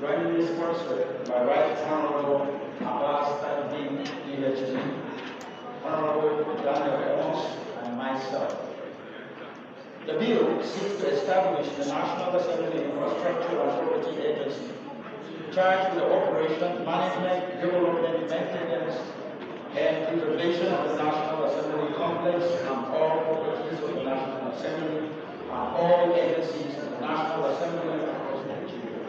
jointly sponsored by Right Honorable Abbas Tajuddin, PhD, Honorable Daniel Emos, and myself. The bill seeks to establish the National Assembly Infrastructure and Property Agency, charged with the operation, management, development, maintenance, and preservation of the National Assembly complex and all properties of the National Assembly and all agencies of the National Assembly across Nigeria.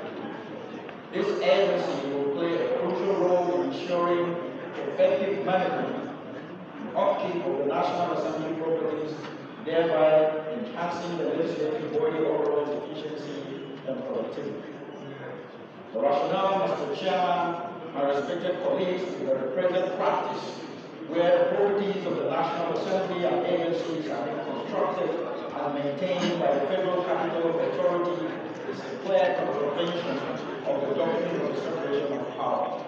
This agency will play a crucial role in ensuring effective management and upkeep of the National Assembly properties, thereby enhancing the legislative body overall efficiency and productivity. The rationale, Mr. Chairman, my respected colleagues, is that the present practice, where the properties of the National Assembly and agencies are being constructed and maintained by the Federal Capital Authority, is a clear contravention of the doctrine of the separation of power.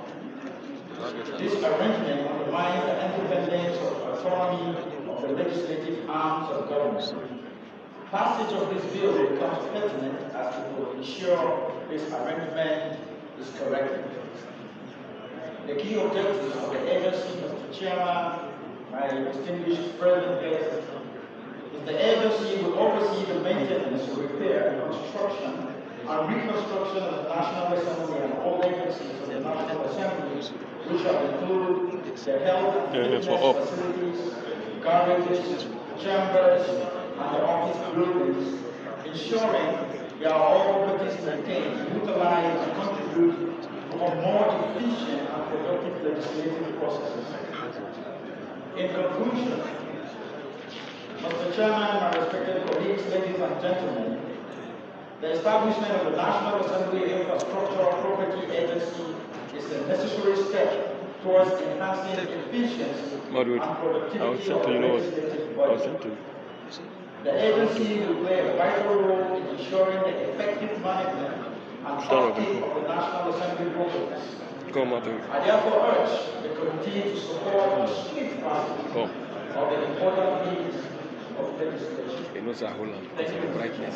This arrangement undermines the independence of autonomy of the legislative arms of government. Passage of this bill becomes pertinent as it will ensure this arrangement is corrected. The key objectives of the agency, Mr. Chairman, my distinguished present guests, is the agency will oversee the maintenance, repair, construction, and reconstruction of the National Assembly and all agencies of the National Assembly, which shall include the health and fitness facilities, garages, chambers, and the office buildings, ensuring they are all properties maintained, utilized, and contribute to a more efficient and productive legislative processes. In conclusion, Mr. Chairman, my respected colleagues, ladies and gentlemen, the establishment of the National Assembly Infrastructure Property Agency is a necessary step towards enhancing efficiency and productivity of the legislative body. The agency will play a vital role in ensuring the effective management and upkeep of the National Assembly properties. I therefore urge the committee to support the swift passage of the important needs of legislation. Thank you.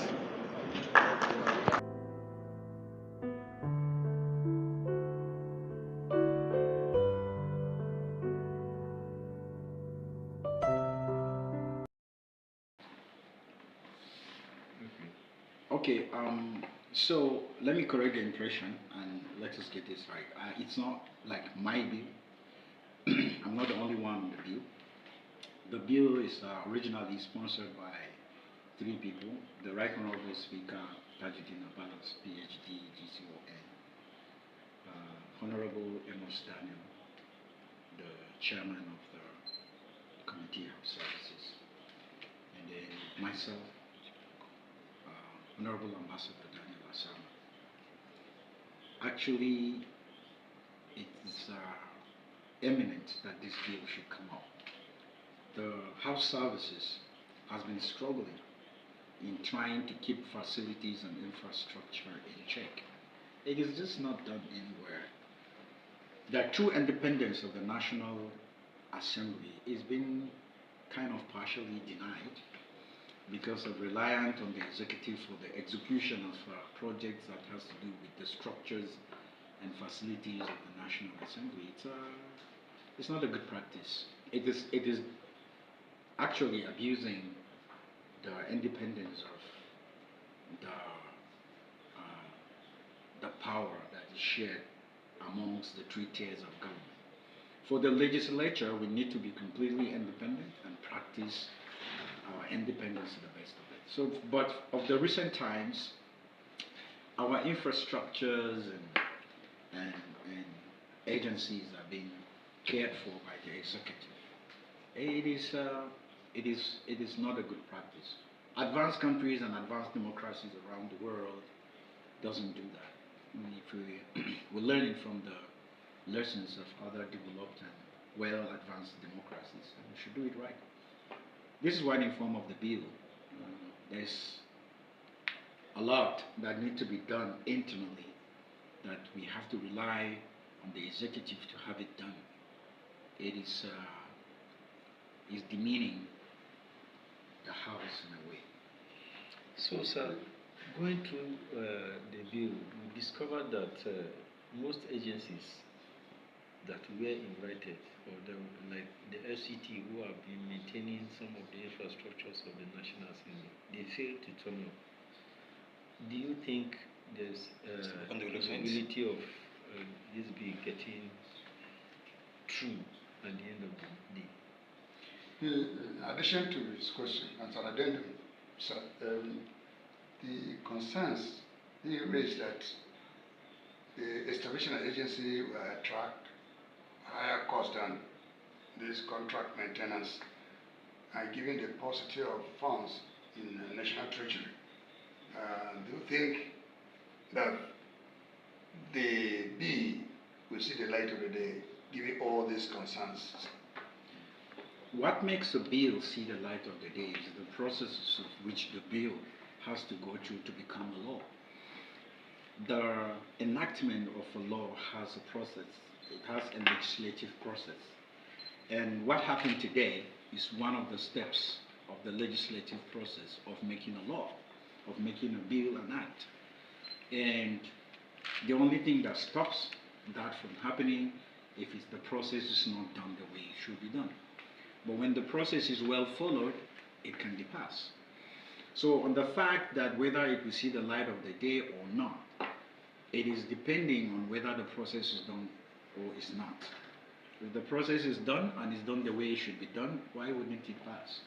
Okay, so let me correct the impression and let us get this right. It's not like my bill. I'm not the only one on the bill. The bill is originally sponsored by three people: the Right Honorable Speaker Tajuddin Abbas, PhD, GCON, Honorable Amos Daniel, the Chairman of the Committee of Services, and then myself, Honorable Ambassador Daniel Asama. Actually, it's eminent that this bill should come up. The House Services has been struggling in trying to keep facilities and infrastructure in check. It is just not done anywhere. The true independence of the National Assembly is being kind of partially denied because of reliance on the executive for the execution of projects that has to do with the structures and facilities of the National Assembly. It's not a good practice. It is actually abusing the independence of the power that is shared amongst the three tiers of government. For the legislature, we need to be completely independent and practice our independence to the best of it. So, but of the recent times, our infrastructures and agencies are being cared for by the executive. It is not a good practice. Advanced countries and advanced democracies around the world doesn't do that. We're learning from the lessons of other developed and well-advanced democracies, and we should do it right. This is one in form of the bill. There's a lot that needs to be done internally that we have to rely on the executive to have it done. It is demeaning the House in a way. So, sir, Going through the bill, we discovered that most agencies that were invited, or like the FCT, who have been maintaining some of the infrastructures of the National Assembly, they failed to turn up. Do you think there's a possibility of this bill getting through at the end of the day? In addition to his question, as an addendum, sir, the concerns he raised that the establishment agency will attract higher cost than this contract maintenance and giving the paucity of funds in the national treasury. Do you think that the B will see the light of the day, given all these concerns? What makes a bill see the light of the day is the process of which the bill has to go through to become a law. The enactment of a law has a process. It has a legislative process. And what happened today is one of the steps of the legislative process of making a law, of making a bill an act. And the only thing that stops that from happening if the process is not done the way it should be done. But when the process is well followed, it can be passed. So on the fact that whether it will see the light of the day or not, it is depending on whether the process is done or is not. If the process is done and is done the way it should be done, why wouldn't it pass?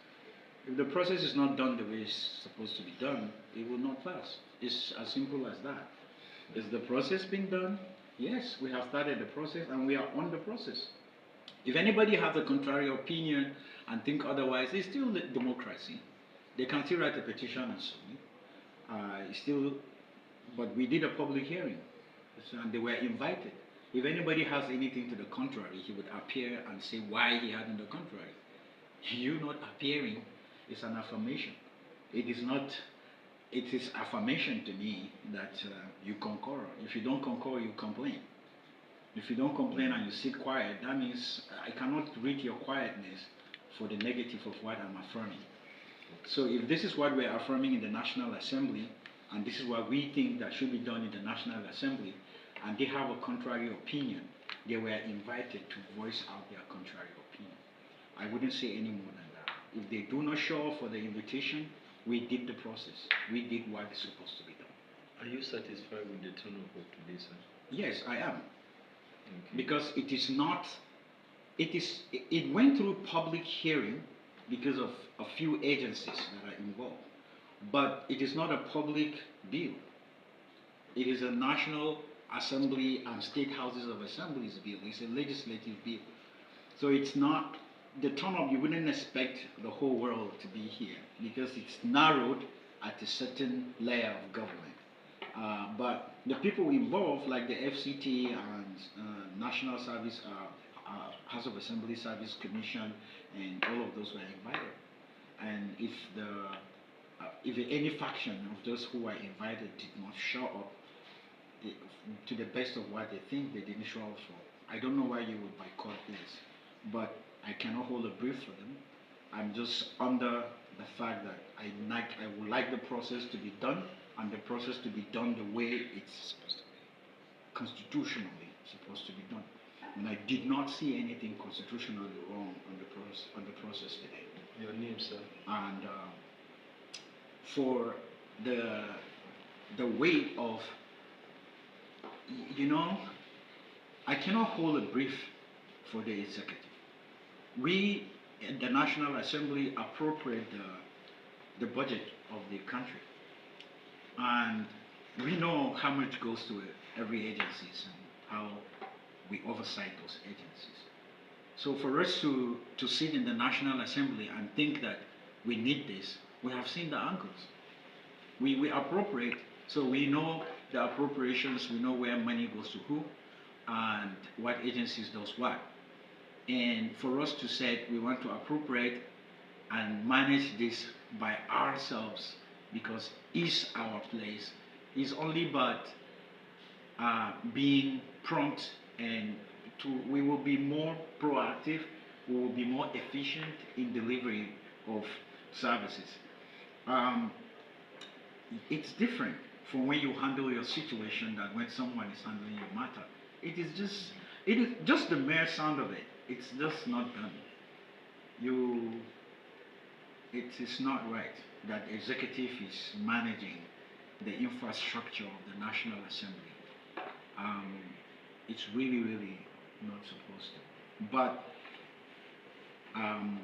If the process is not done the way it's supposed to be done, it will not pass. It's as simple as that. Is the process being done? Yes, we have started the process and we are on the process. If anybody has a contrary opinion and think otherwise, it's still democracy. They can still write a petition and submit. But we did a public hearing, and they were invited. If anybody has anything to the contrary, he would appear and say why he had on the contrary. You not appearing is an affirmation. It is not. It is affirmation to me that you concur. If you don't concur, you complain. If you don't complain and you sit quiet, that means I cannot read your quietness for the negative of what I'm affirming. So if this is what we're affirming in the National Assembly, and this is what we think that should be done in the National Assembly, and they have a contrary opinion, they were invited to voice out their contrary opinion. I wouldn't say any more than that. If they do not show up for the invitation, we did the process. We did what is supposed to be done. Are you satisfied with the turnout of today, sir? Yes, I am. Okay. Because it went through public hearing because of a few agencies that are involved. But it is not a public bill. It is a National Assembly and State Houses of Assemblies bill. It's a legislative bill. So it's not, the turnout, you wouldn't expect the whole world to be here because it's narrowed at a certain layer of government. But the people involved, like the FCT and National Service, House of Assembly Service Commission, and all of those were invited. And if any faction of those who were invited did not show up, to the best of what they think, they didn't show up for. I don't know why you would boycott this, but I cannot hold a brief for them. I'm just under the fact that I would like the process to be done, and the process to be done the way it's supposed to be, constitutionally supposed to be done. And I did not see anything constitutionally wrong on the process today. Your name, sir? And for the weight of, I cannot hold a brief for the executive. We in the National Assembly appropriate the budget of the country, and we know how much goes to every agency and how we oversight those agencies. So for us to sit in the National Assembly and think that we need this, we have seen the angles. We appropriate, so we know the appropriations, we know where money goes to who, and what agencies does what. And for us to say we want to appropriate and manage this by ourselves because it's our place is only but being prompt, and we will be more proactive, we will be more efficient in delivery of services. it's different from when you handle your situation than when someone is handling your matter. It is just the mere sound of it. It's just not done. You, it is not right that the executive is managing the infrastructure of the National Assembly. Um, it's really, really not supposed to. But um,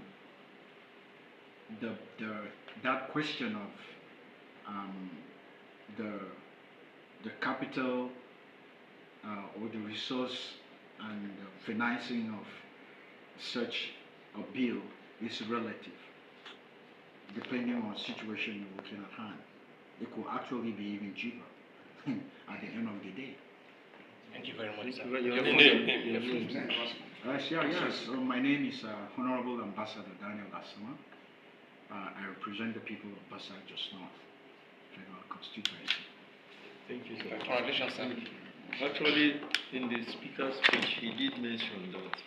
the that question of um, the the capital or the resource and the financing of such a bill is relative, depending on the situation you're looking at hand. It could actually be even cheaper at the end of the day. Thank you very much, sir. Your name. Yes. So my name is Honorable Ambassador Daniel Asama. I represent the people of Basak Just North, Federal Constituency. Thank you, sir. Congratulations, sir. Actually, in the speaker's speech, he did mention that